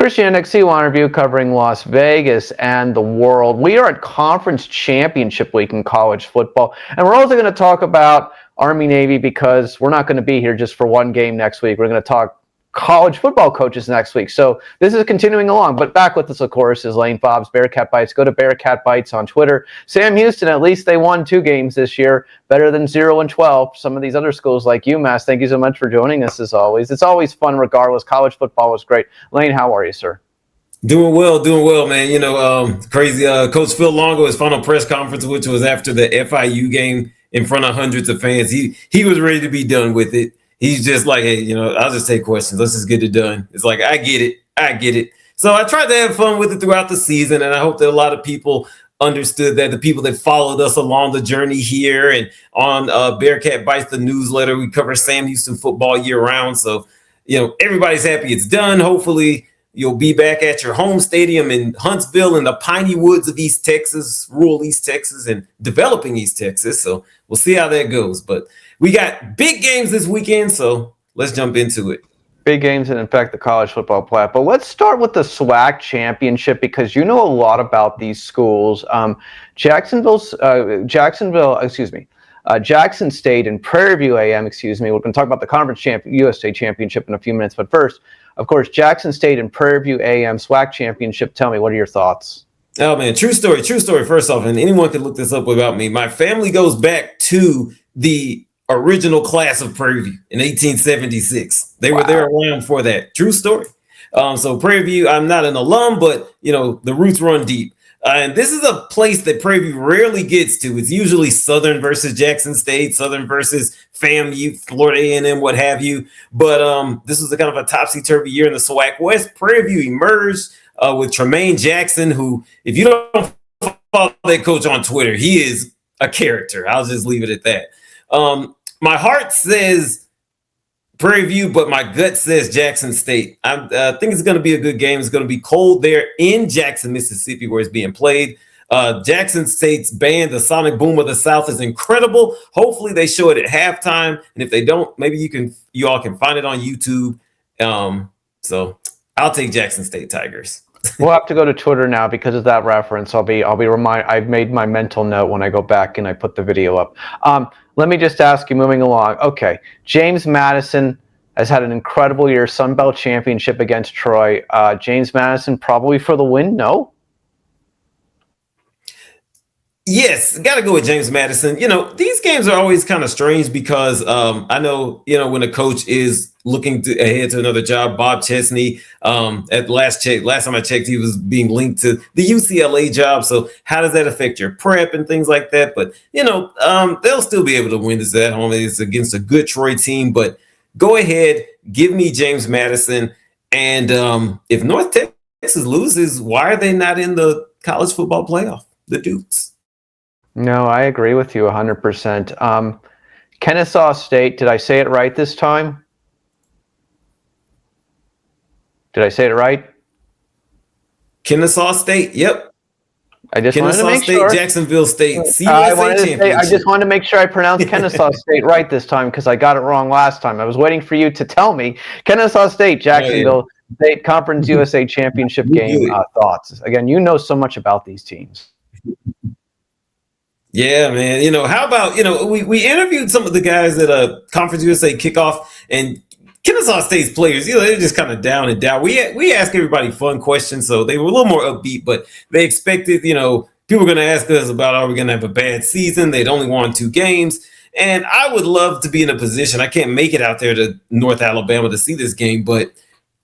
Christian NXT One Review covering Las Vegas and the world. We are at Conference Championship Week in college football, and we're also going to talk about Army-Navy because we're not going to be here just for one game next week. We're going to talk college football coaches next week. So this is continuing along. But back with us, of course, is Lane Fobbs, Bearcat Bites. Go to Bearcat Bites on Twitter. Sam Houston, at least they won 2 games this year, better than 0-12. Some of these other schools like UMass, thank you so much for joining us as always. It's always fun regardless. College football was great. Lane, how are you, sir? Doing well, man. Crazy. Coach Phil Longo, his final press conference, which was after the FIU game in front of hundreds of fans. He was ready to be done with it. He's just like, hey, I'll just take questions. Let's just get it done. It's like, I get it. So I tried to have fun with it throughout the season, and I hope that a lot of people understood that, the people that followed us along the journey here and on Bearcat Bites, the newsletter. We cover Sam Houston football year round. So, everybody's happy it's done. Hopefully you'll be back at your home stadium in Huntsville in the piney woods of East Texas, rural East Texas, and developing East Texas. So we'll see how that goes. But we got big games this weekend, so let's jump into it. Big games and, in fact, the college football playoff. But let's start with the SWAC championship because you know a lot about these schools. Jackson State and Prairie View AM, We're going to talk about the Conference USA Championship in a few minutes. But first, of course, Jackson State and Prairie View AM SWAC Championship. Tell me, what are your thoughts? Oh, man, true story. First off, and anyone can look this up about me. My family goes back to the original class of Prairie View in 1876. They were there around for that. True story. So Prairie View, I'm not an alum, but, the roots run deep. And this is a place that Prairie View rarely gets to. It's usually Southern versus Jackson State, Southern versus FAMU, Florida A&M, what have you. But this was a kind of a topsy-turvy year in the SWAC West. Prairie View emerged with Tremaine Jackson, who, if you don't follow that coach on Twitter, he is a character. I'll just leave it at that. My heart says Prairie View, but my gut says Jackson State. I think it's going to be a good game. It's going to be cold there in Jackson, Mississippi, where it's being played. Jackson State's band, the Sonic Boom of the South, is incredible. Hopefully they show it at halftime. And if they don't, maybe you all can find it on YouTube. So I'll take Jackson State Tigers. We'll have to go to Twitter now because of that reference. I'll be reminded. I've made my mental note when I go back and I put the video up. Let me just ask you, moving along. Okay, James Madison has had an incredible year, Sun Belt Championship against Troy. James Madison probably for the win, no? Yes, got to go with James Madison. These games are always kind of strange because I know, when a coach is looking ahead to another job, Bob Chesney, at last time I checked, he was being linked to the UCLA job. So how does that affect your prep and things like that? But, they'll still be able to win this at home. It's against a good Troy team, but go ahead, give me James Madison. And if North Texas loses, why are they not in the college football playoff, the Dukes? No, I agree with you 100%. Kennesaw State, did I say it right this time? Did I say it right? Kennesaw State, yep. I just Kennesaw wanted to make State, sure. Jacksonville State, I just wanted to make sure I pronounced Kennesaw State right this time because I got it wrong last time. I was waiting for you to tell me. Kennesaw State, Jacksonville State Conference USA Championship game thoughts. Again, you know so much about these teams. Yeah, man. How about, we interviewed some of the guys at a Conference USA kickoff, and Kennesaw State's players, they're just kind of down and down. We ask everybody fun questions, so they were a little more upbeat, but they expected, people were going to ask us about, are we going to have a bad season? They'd only won 2 games. And I would love to be in a position, I can't make it out there to North Alabama to see this game, but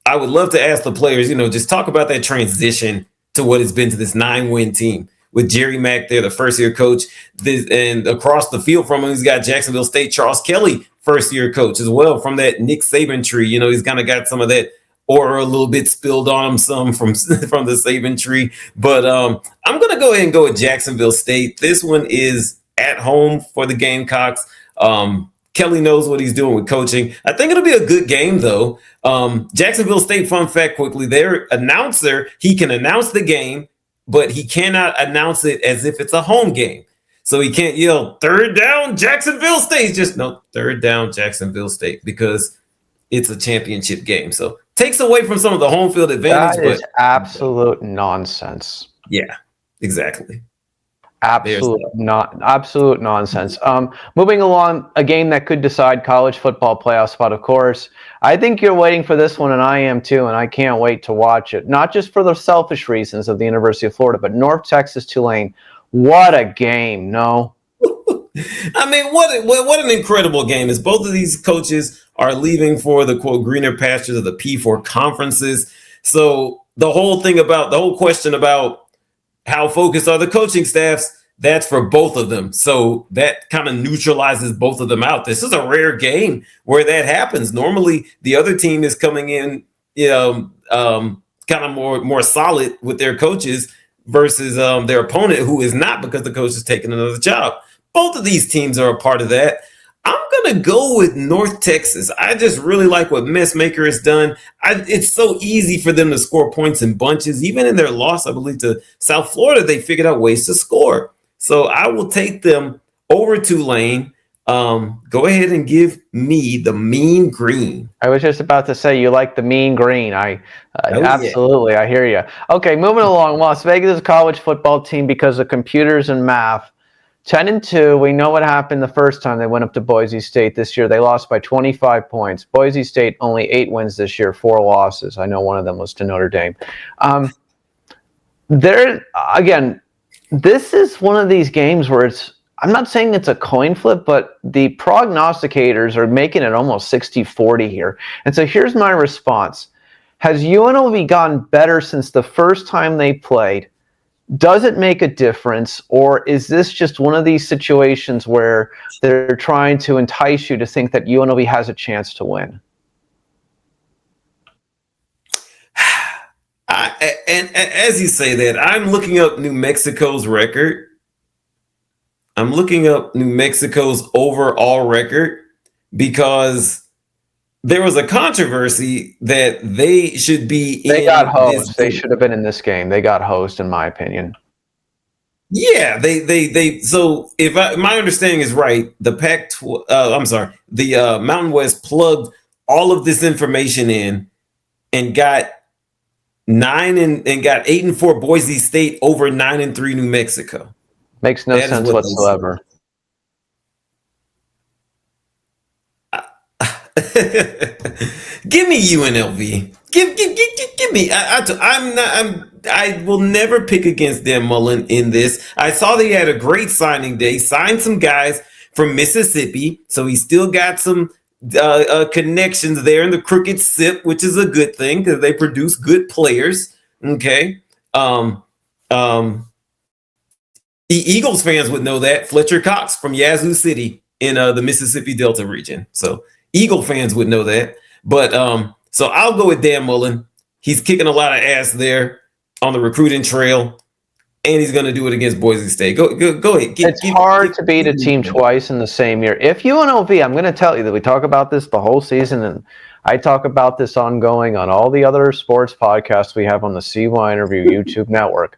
I would love to ask the players, just talk about that transition to what it's been to this 9-win team. With Jerry Mack there, the first-year coach, and across the field from him, he's got Jacksonville State, Charles Kelly, first-year coach as well, from that Nick Saban tree. He's kind of got some of that aura a little bit spilled on him, some from the Saban tree. But I'm going to go ahead and go with Jacksonville State. This one is at home for the Gamecocks. Kelly knows what he's doing with coaching. I think it'll be a good game, though. Jacksonville State, fun fact quickly, their announcer, he can announce the game, but he cannot announce it as if it's a home game. So he can't yell, "Third down, Jacksonville State." Just no, third down, Jacksonville State, because it's a championship game. So takes away from some of the home field advantage. That is absolute nonsense. Yeah, exactly. Absolute nonsense. Moving along, a game that could decide college football playoff spot, of course. I think you're waiting for this one, and I am too, and I can't wait to watch it. Not just for the selfish reasons of the University of Florida, but North Texas Tulane. What a game, no? I mean, what an incredible game. Is both of these coaches are leaving for the quote greener pastures of the P4 conferences. So the whole question about how focused are the coaching staffs, that's for both of them. So that kind of neutralizes both of them out. This is a rare game where that happens. Normally, the other team is coming in, kind of more solid with their coaches versus their opponent, who is not, because the coach is taking another job. Both of these teams are a part of that. I'm going to go with North Texas. I just really like what Messmaker has done. It's so easy for them to score points in bunches. Even in their loss, I believe, to South Florida, they figured out ways to score. So I will take them over Tulane. Go ahead and give me the mean green. I was just about to say you like the mean green. Absolutely, yeah. I hear you. Okay, moving along. Las Vegas college football team, because of computers and math. 10-2, we know what happened the first time they went up to Boise State. This year they lost by 25 points. Boise State only 8 wins this year, 4 losses. I know one of them was to Notre Dame. Again, this is one of these games where I'm not saying it's a coin flip, but the prognosticators are making it almost 60-40 here. And so here's my response. Has UNLV gotten better since the first time they played? Does it make a difference, or is this just one of these situations where they're trying to entice you to think that UNLV has a chance to win? And as you say that, I'm looking up New Mexico's record. I'm looking up New Mexico's overall record because there was a controversy that they should be in. They got hosed. They should have been in this game. They got hosed, in my opinion. Yeah, they. So if my understanding is right, the Mountain West plugged all of this information in and got 8-4 Boise State over 9-3 New Mexico. Makes no sense whatsoever. Give me UNLV. Give me. I will never pick against Dan Mullen in this. I saw that he had a great signing day. Signed some guys from Mississippi, so he still got some connections there in the Crooked Sip, which is a good thing because they produce good players. Okay. The Eagles fans would know that. Fletcher Cox from Yazoo City in the Mississippi Delta region. So Eagle fans would know that. But so I'll go with Dan Mullen. He's kicking a lot of ass there on the recruiting trail, and he's going to do it against Boise State. Go ahead. It's hard to beat a team twice in the same year. If UNLV, I'm going to tell you that we talk about this the whole season, and I talk about this ongoing on all the other sports podcasts we have on the CY Interview YouTube network,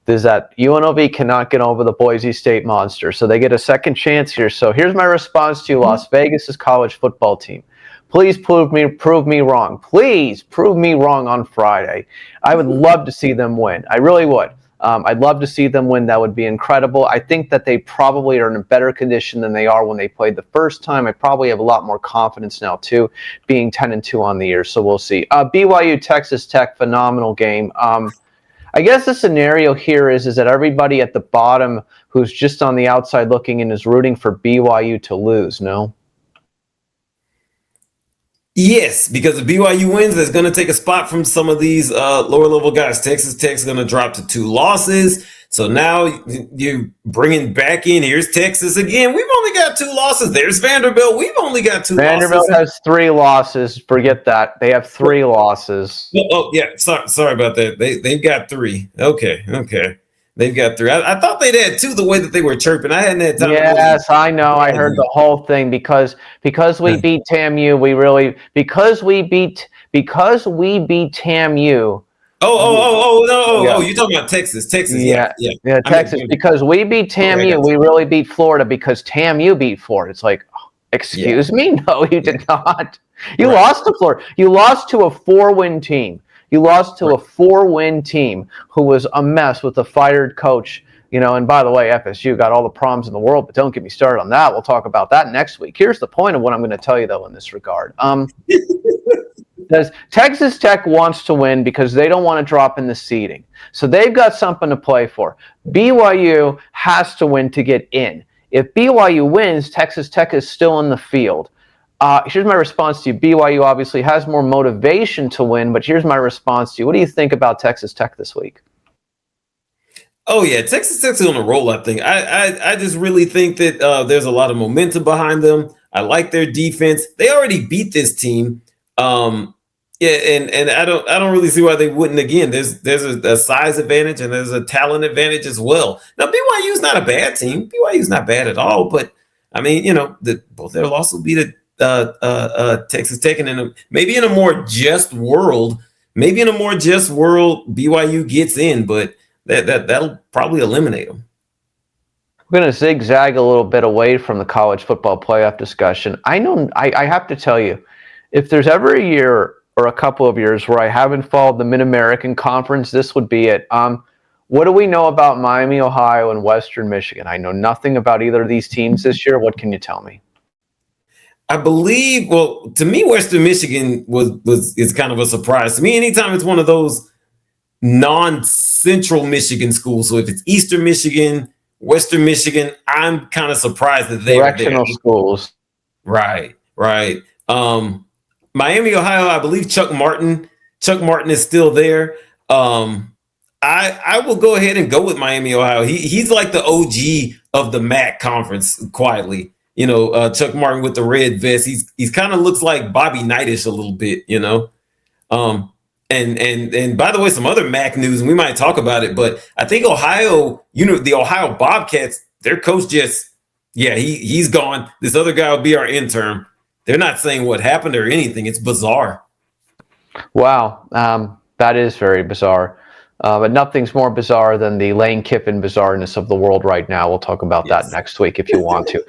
is that UNLV cannot get over the Boise State monster. So they get a second chance here. So here's my response to Las Vegas's college football team. Please prove me wrong. Please prove me wrong on Friday. I would love to see them win. I really would. I'd love to see them win. That would be incredible. I think that they probably are in a better condition than they are when they played the first time. I probably have a lot more confidence now, too, being 10-2 on the year. So we'll see. BYU Texas Tech, phenomenal game. I guess the scenario here is that everybody at the bottom who's just on the outside looking in is rooting for BYU to lose, no? Yes, because if BYU wins, that's going to take a spot from some of these lower level guys. Texas Tech's going to drop to 2 losses. So now you're bringing back in, here's Texas again. We've only got 2 losses. There's Vanderbilt. We've only got 2 losses. Vanderbilt has 3 losses. Forget that. They have 3 losses. Oh, yeah. Sorry about that. They've got 3. Okay. They've got 3. I thought they'd had 2 the way that they were chirping. I hadn't had time. Yes, I know. I heard the whole thing because we beat TAMU. Because we beat TAMU. Oh, you're talking about Texas. Yeah, Texas. Because we beat TAMU, we really beat Florida because TAMU beat Florida. It's like, Excuse me? No, you did not. You Right. lost to Florida. You lost to a 4-win team. You lost to a 4-win team who was a mess with a fired coach. And by the way, FSU got all the problems in the world, but don't get me started on that. We'll talk about that next week. Here's the point of what I'm going to tell you, though, in this regard. Texas Tech wants to win because they don't want to drop in the seeding. So they've got something to play for. BYU has to win to get in. If BYU wins, Texas Tech is still in the field. Here's my response to you. BYU obviously has more motivation to win, but here's my response to you. What do you think about Texas Tech this week? Oh yeah, Texas Tech's on a roll. I think. I just really think that there's a lot of momentum behind them. I like their defense. They already beat this team. Yeah, and I don't really see why they wouldn't again. There's a size advantage and there's a talent advantage as well. Now BYU's not a bad team. BYU's not bad at all, but I mean, both their loss will be to Texas Tech, and maybe in a more just world, BYU gets in, but that'll probably eliminate them. We're going to zigzag a little bit away from the college football playoff discussion. I have to tell you, if there's ever a year or a couple of years where I haven't followed the Mid-American Conference, this would be it. What do we know about Miami, Ohio, and Western Michigan? I know nothing about either of these teams this year. What can you tell me? I believe, well, to me, Western Michigan is kind of a surprise. To me, anytime it's one of those non-central Michigan schools, so if it's Eastern Michigan, Western Michigan, I'm kind of surprised that they are there. Directional schools. Right. Miami, Ohio, I believe Chuck Martin is still there. I will go ahead and go with Miami, Ohio. He's like the OG of the MAC conference quietly. Chuck Martin with the red vest. He's kind of looks like Bobby Knightish a little bit, And by the way, some other MAC news, and we might talk about it, but I think Ohio, the Ohio Bobcats, their coach he's gone. This other guy will be our intern. They're not saying what happened or anything. It's bizarre. Wow. That is very bizarre. But nothing's more bizarre than the Lane Kiffin bizarreness of the world right now. We'll talk about that next week if you want to.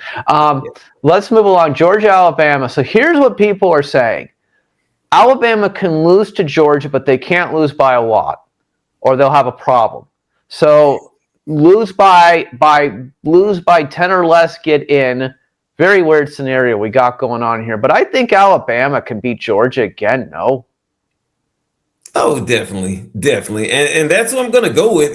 Let's move along. Georgia, Alabama. So here's what people are saying. Alabama can lose to Georgia, but they can't lose by a lot, or they'll have a problem. So lose by 10 or less, get in. Very weird scenario we got going on here. But I think Alabama can beat Georgia again, no? Oh, definitely. And that's what I'm going to go with.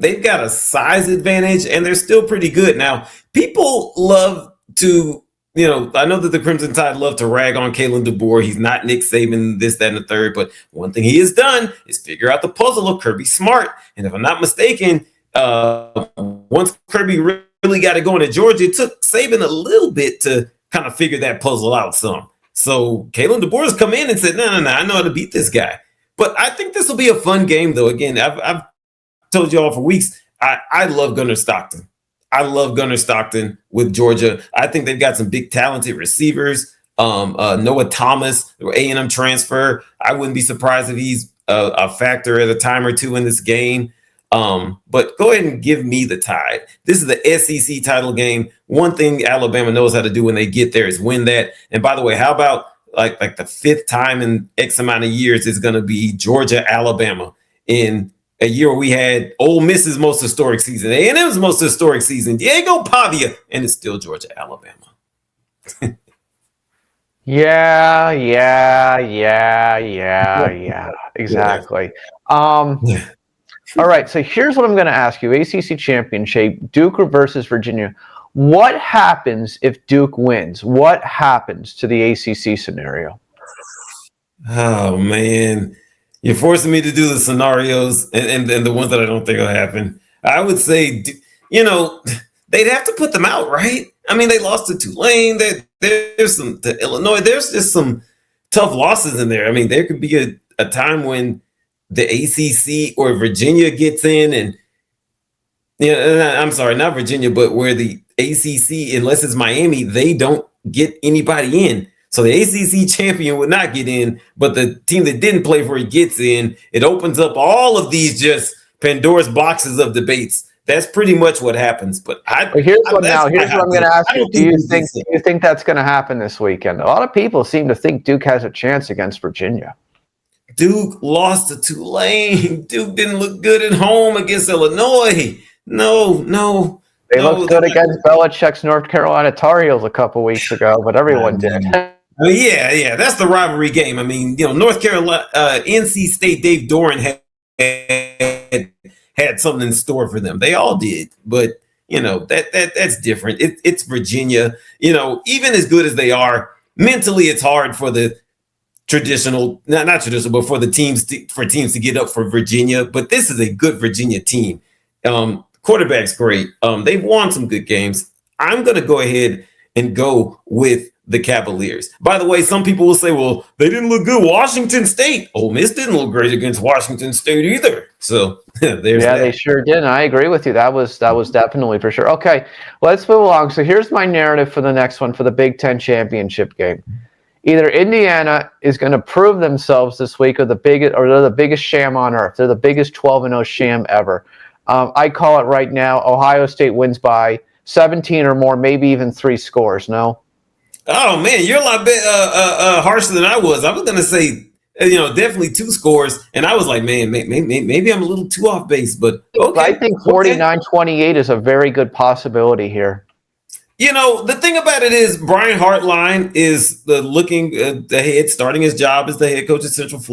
They've got a size advantage, and they're still pretty good. Now, people love to, I know that the Crimson Tide love to rag on Kalen DeBoer. He's not Nick Saban, this, that, and the third. But one thing he has done is figure out the puzzle of Kirby Smart. And if I'm not mistaken, once Kirby really got it going at Georgia, it took Saban a little bit to kind of figure that puzzle out some. So Kalen DeBoer has come in and said, no, I know how to beat this guy. But I think this will be a fun game, though. Again, I've told you all for weeks, I love Gunnar Stockton. I love Gunnar Stockton with Georgia. I think they've got some big talented receivers. Noah Thomas, A&M transfer. I wouldn't be surprised if he's a factor at a time or two in this game. But go ahead and give me the Tide. This is the SEC title game. One thing Alabama knows how to do when they get there is win that. And by the way, how about like the fifth time in X amount of years is going to be Georgia, Alabama in a year where we had Ole Miss's most historic season, A&M's most historic season, Diego Pavia, and it's still Georgia, Alabama. Yeah. Exactly. All right, so here's what I'm going to ask you. ACC Championship, Duke versus Virginia. What happens if Duke wins? What happens to the ACC scenario? Oh, man. You're forcing me to do the scenarios and the ones that I don't think will happen. I would say, they'd have to put them out, right? I mean, they lost to Tulane. There's some to Illinois. There's just some tough losses in there. I mean, there could be a time when the ACC or Virginia gets in and, I'm sorry, not Virginia, but where the ACC, unless it's Miami, they don't get anybody in. So the ACC champion would not get in, but the team that didn't play for it gets in. It opens up all of these just Pandora's boxes of debates That's pretty much what happens. But Here's what I'm going to ask you. Do you think that's going to happen this weekend? A lot of people seem to think Duke has a chance against Virginia. Duke lost to Tulane. Duke didn't look good at home against Illinois. No. They looked good against Belichick's North Carolina Tar Heels a couple weeks ago, but everyone did. Yeah, that's the rivalry game. I mean, North Carolina, NC State, Dave Doran had something in store for them. They all did, but that's different. It's Virginia. Even as good as they are, mentally, it's hard for the traditional, not traditional, but for the teams to get up for Virginia. But this is a good Virginia team. Quarterback's great. They've won some good games. I'm going to go ahead and go with the Cavaliers. By the way, some people will say, well, they didn't look good. Washington State. Ole Miss didn't look great against Washington State either. So there's that. They sure did. I agree with you. That was definitely for sure. Okay, let's move along. So here's my narrative for the next one, for the Big Ten championship game. Either Indiana is going to prove themselves this week, or they're the biggest sham on earth. They're the biggest 12-0 sham ever. I call it right now, Ohio State wins by 17 or more, maybe even 3 scores. No? Oh, man, you're a lot harsher than I was. I was going to say, definitely 2 scores. And I was like, man, maybe I'm a little too off base. But okay. I think 49-28 is a very good possibility here. The thing about it is Brian Hartline is ahead, starting his job as the head coach of South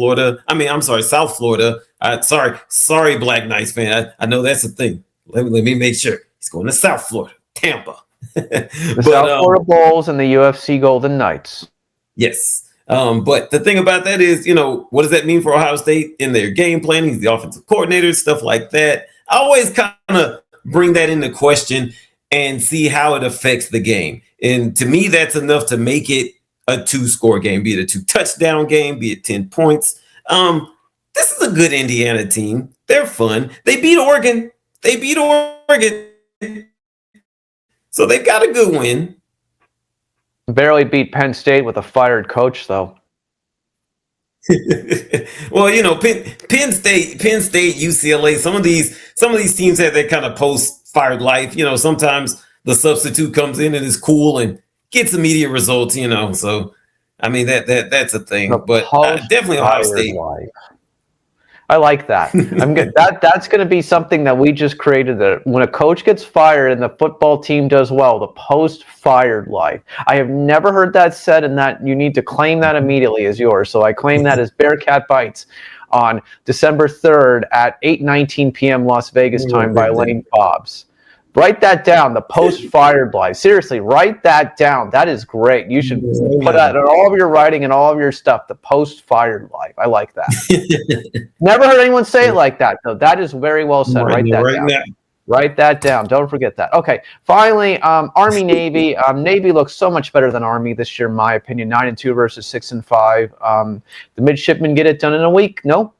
Florida. Sorry, Black Knights fan. I know that's a thing. Let me make sure. He's going to South Florida, Tampa. South Florida Bulls and the UFC Golden Knights. Yes. But the thing about that is, what does that mean for Ohio State in their game planning? He's the offensive coordinator, stuff like that. I always kind of bring that into question and see how it affects the game. And to me, that's enough to make it a 2-score game, be it a 2-touchdown game, be it 10 points. This is a good Indiana team. They're fun. They beat Oregon. So they've got a good win. Barely beat Penn State with a fired coach, though. Well, Penn State, UCLA, some of these teams have that kind of post-fired life. Sometimes the substitute comes in and is cool and gets immediate results. So I mean that's a thing. But definitely Ohio State. Life. I like that. I'm good. That's going to be something that we just created. That when a coach gets fired and the football team does well, the post-fired life. I have never heard that said, and that you need to claim that immediately as yours. So I claim that as Bearcat Bites on December 3rd at 8:19 p.m. Las Vegas time by Lane Fobbs. Write that down, the post-fired life. Seriously, write that down. That is great. You should put that in all of your writing and all of your stuff, the post-fired life. I like that. Never heard anyone say it like that, though. That is very well said. Write that down. Now. Write that down. Don't forget that. Okay, finally, Army-Navy. Navy looks so much better than Army this year, in my opinion. 9-2 versus 6-5. The midshipmen get it done in a week, no?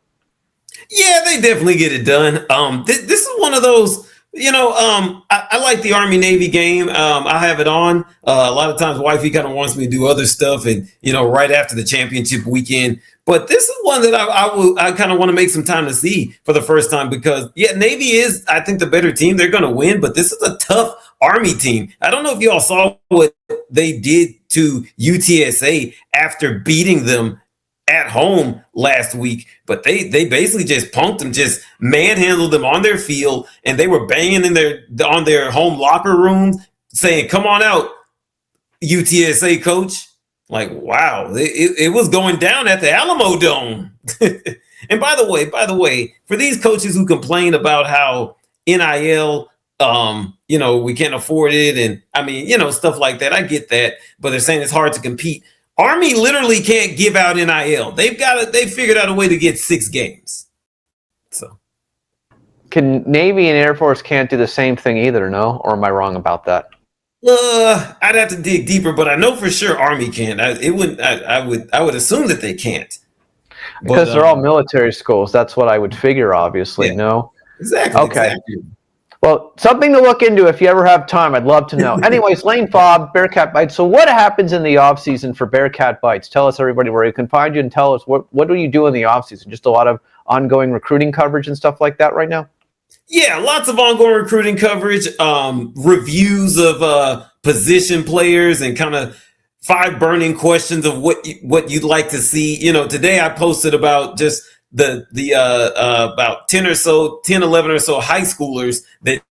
Yeah, they definitely get it done. This is one of those... I like the Army-Navy game. I have it on. A lot of times wifey kind of wants me to do other stuff and, right after the championship weekend. But this is one that I kind of want to make some time to see for the first time because, Navy is, I think, the better team. They're going to win, but this is a tough Army team. I don't know if you all saw what they did to UTSA after beating them at home last week, but they basically just punked them, just manhandled them on their field, and they were banging on their home locker rooms saying, "Come on out, UTSA coach." Like, wow, it was going down at the Alamo Dome. And by the way, for these coaches who complain about how NIL, we can't afford it, and I mean, stuff like that, I get that, but they're saying it's hard to compete. Army literally can't give out NIL. They've figured out a way to get 6 games. So, can Navy and Air Force can't do the same thing either? No, or am I wrong about that? I'd have to dig deeper, but I know for sure Army can. I would assume that they can't because they're all military schools. That's what I would figure. Obviously, yeah. No. Exactly. Okay. Exactly. Well, something to look into if you ever have time. I'd love to know. Anyways, Lane Fobbs, Bearcat Bites. So what happens in the offseason for Bearcat Bites? Tell us, everybody, where you can find you, and tell us what do you do in the offseason? Just a lot of ongoing recruiting coverage and stuff like that right now? Yeah, lots of ongoing recruiting coverage, reviews of position players, and kind of 5 burning questions of what you'd like to see. Today I posted about just the about 11 or so high schoolers that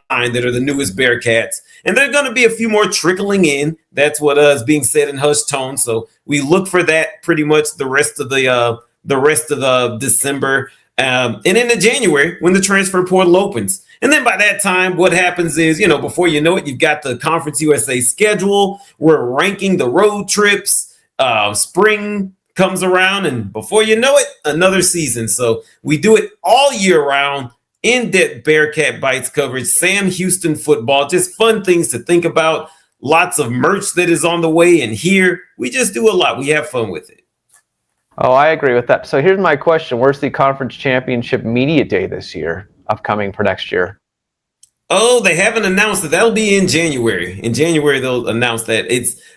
that are the newest Bearcats, and there are going to be a few more trickling in. That's what is being said in hushed tones. So we look for that pretty much the rest of the December, and into January when the transfer portal opens. And then by that time, what happens is, before you know it, you've got the Conference USA schedule. We're ranking the road trips. Spring comes around, and before you know it, another season. So we do it all year round. In-depth Bearcat Bites coverage, Sam Houston football, just fun things to think about. Lots of merch that is on the way, and here we just do a lot. We have fun with it. Oh, I agree with that. So here's my question. Where's the Conference Championship Media Day this year, upcoming for next year? Oh, they haven't announced it. That'll be in January. In January, they'll announce that.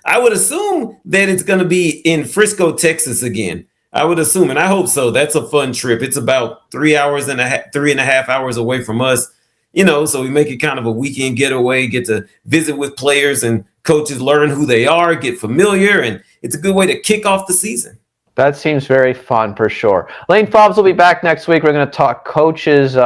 I would assume that it's going to be in Frisco, Texas again. I would assume, and I hope so. That's a fun trip. It's about 3.5 hours away from us, so we make it kind of a weekend getaway, get to visit with players and coaches, learn who they are, get familiar, and it's a good way to kick off the season. That seems very fun for sure. Lane Fobbs will be back next week. We're going to talk coaches,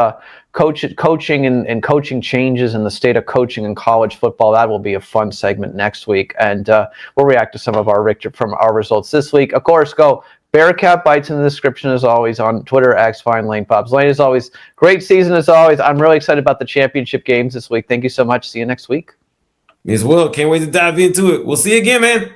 coaching and coaching changes in the state of coaching in college football. That will be a fun segment next week, and we'll react to some of our results this week. Of course, go Bearcat Bites in the description as always on Twitter, X, find Lane Fobbs. Lane, as always, great season as always. I'm really excited about the championship games this week. Thank you so much. See you next week. Me as well. Can't wait to dive into it. We'll see you again, man.